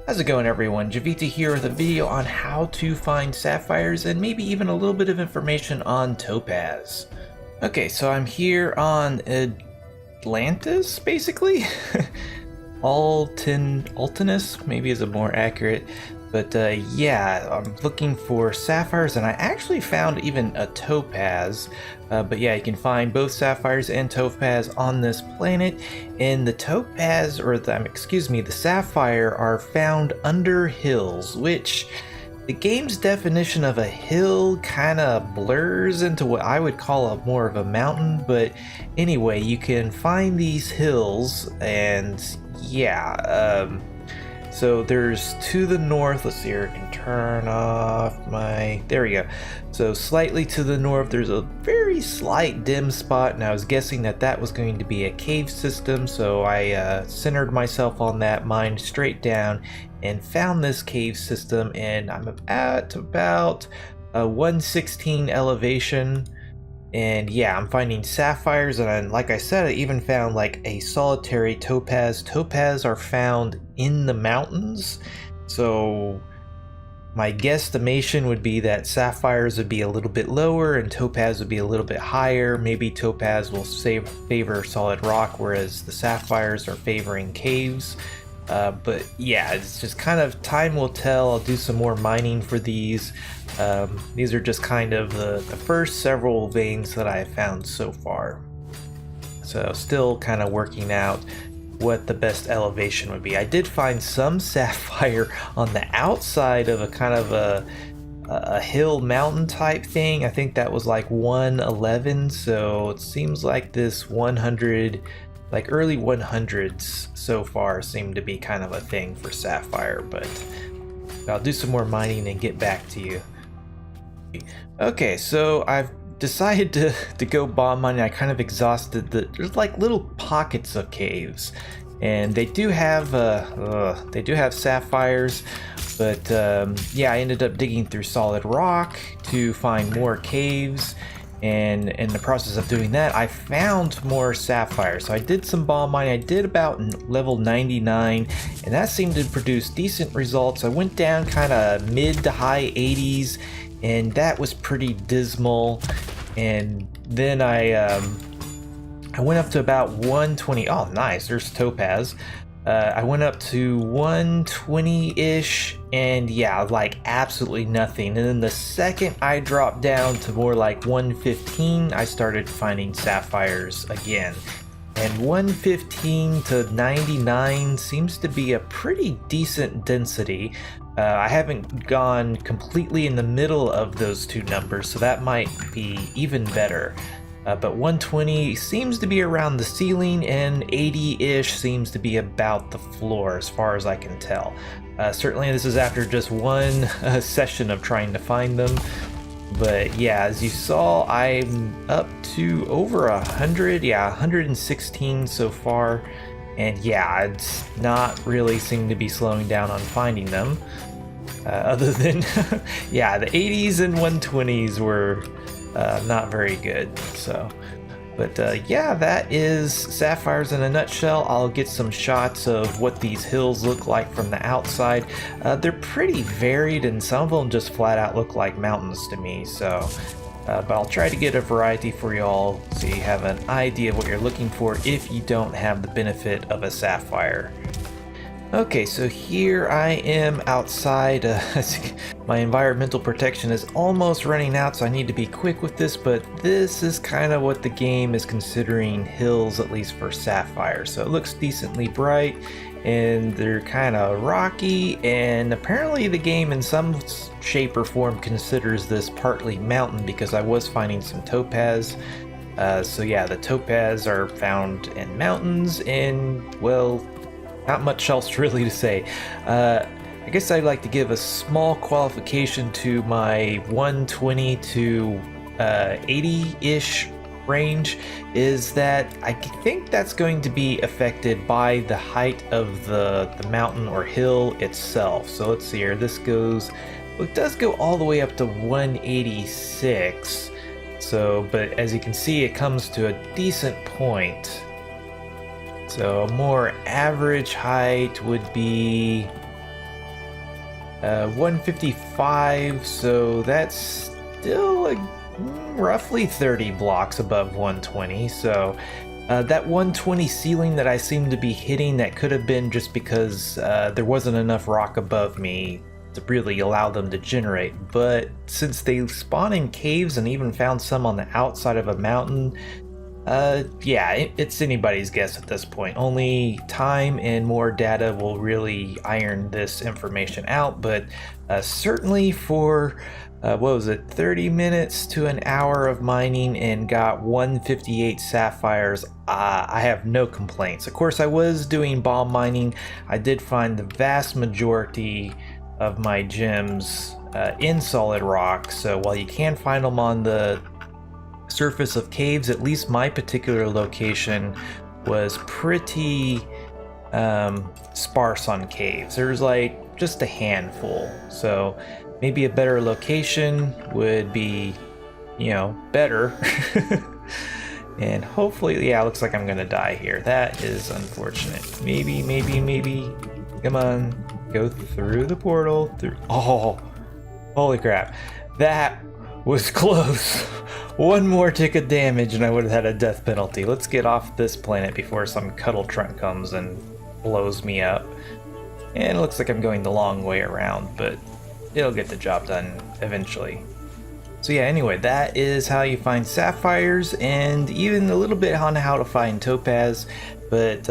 How's it going, everyone? Javita here with a video on how to find sapphires and maybe even a little bit of information on topaz. Okay, so I'm here on Atlantis, basically. Altinus maybe is a more accurate, but yeah, I'm looking for sapphires, and I actually found even a topaz. But yeah, you can find both sapphires and topaz on this planet, and the topaz, or the sapphire, are found under hills, which the game's definition of a hill kind of blurs into what I would call more of a mountain. But anyway, you can find these hills, and yeah, so there's to the north, let's see here, I can turn off there we go. So slightly to the north, there's a very slight dim spot, and I was guessing that that was going to be a cave system, so I centered myself on that, mined straight down, and found this cave system, and I'm at about a 116 elevation. And yeah, I'm finding sapphires, and like I said, I even found like a solitary topaz. Topaz are found in the mountains, so my guesstimation would be that sapphires would be a little bit lower and topaz would be a little bit higher. Maybe topaz will favor solid rock, whereas the sapphires are favoring caves. But yeah, it's just kind of time will tell. I'll do some more mining for these. These are just kind of the first several veins that I have found so far. So still kind of working out what the best elevation would be. I did find some sapphire on the outside of a kind of a hill mountain type thing. I think that was like 111, so it seems like this 100, like early 100s so far, seem to be kind of a thing for sapphire, but I'll do some more mining and get back to you. Okay, so I've decided to go bomb mining. I kind of exhausted there's like little pockets of caves, and they do have sapphires, but yeah, I ended up digging through solid rock to find more caves. And in the process of doing that, I found more sapphires. So I did some ball mining. I did about level 99, and that seemed to produce decent results. I went down kind of mid to high 80s, and that was pretty dismal. And then I went up to about 120. Oh, nice! There's topaz. I went up to 120-ish, and yeah, like absolutely nothing. And then the second I dropped down to more like 115, I started finding sapphires again. And 115 to 99 seems to be a pretty decent density. I haven't gone completely in the middle of those two numbers, so that might be even better. But 120 seems to be around the ceiling, and 80-ish seems to be about the floor as far as I can tell. Certainly this is after just one session of trying to find them. But yeah, as you saw, I'm up to over 100, yeah, 116 so far. And yeah, it's not really seemed to be slowing down on finding them. Other than, yeah, the 80s and 120s were not very good. So, but yeah, that is sapphires in a nutshell. I'll get some shots of what these hills look like from the outside. They're pretty varied, and some of them just flat out look like mountains to me. So, but I'll try to get a variety for y'all so you have an idea of what you're looking for if you don't have the benefit of a sapphire. Okay, so here I am outside. My environmental protection is almost running out, so I need to be quick with this, but this is kind of what the game is considering hills, at least for sapphire. So it looks decently bright, and they're kind of rocky, and apparently the game in some shape or form considers this partly mountain, because I was finding some topaz. So yeah, the topaz are found in mountains, and well, not much else really to say. I guess I'd like to give a small qualification to my 120 to 80-ish range, is that I think that's going to be affected by the height of the mountain or hill itself. So let's see here, this goes, well, it does go all the way up to 186. So, but as you can see, it comes to a decent point. So a more average height would be 155, so that's still like roughly 30 blocks above 120. So that 120 ceiling that I seem to be hitting, that could have been just because there wasn't enough rock above me to really allow them to generate. But since they spawn in caves and even found some on the outside of a mountain, yeah, it's anybody's guess at this point. Only time and more data will really iron this information out, but certainly for what was it, 30 minutes to an hour of mining and got 158 sapphires, I have no complaints. Of course, I was doing bomb mining. I did find the vast majority of my gems in solid rock, so while you can find them on the surface of caves, at least my particular location was pretty sparse on caves. There's like just a handful, so maybe a better location would be, you know, better. And hopefully, yeah, looks like I'm gonna die here. That is unfortunate. Maybe, come on, go through the portal. Through. Oh, holy crap, that was close. One more tick of damage and I would have had a death penalty. Let's get off this planet before some cuddle truck comes and blows me up. And it looks like I'm going the long way around, but it'll get the job done eventually. So yeah, anyway, that is how you find sapphires, and even a little bit on how to find topaz. But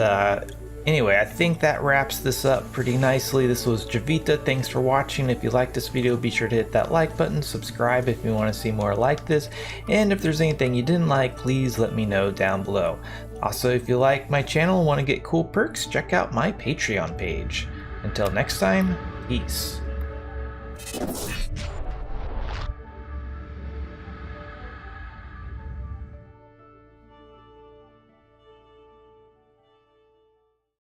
anyway, I think that wraps this up pretty nicely. This was Javita. Thanks for watching. If you liked this video, be sure to hit that like button, subscribe if you want to see more like this, and if there's anything you didn't like, please let me know down below. Also, if you like my channel and want to get cool perks, check out my Patreon page. Until next time, peace.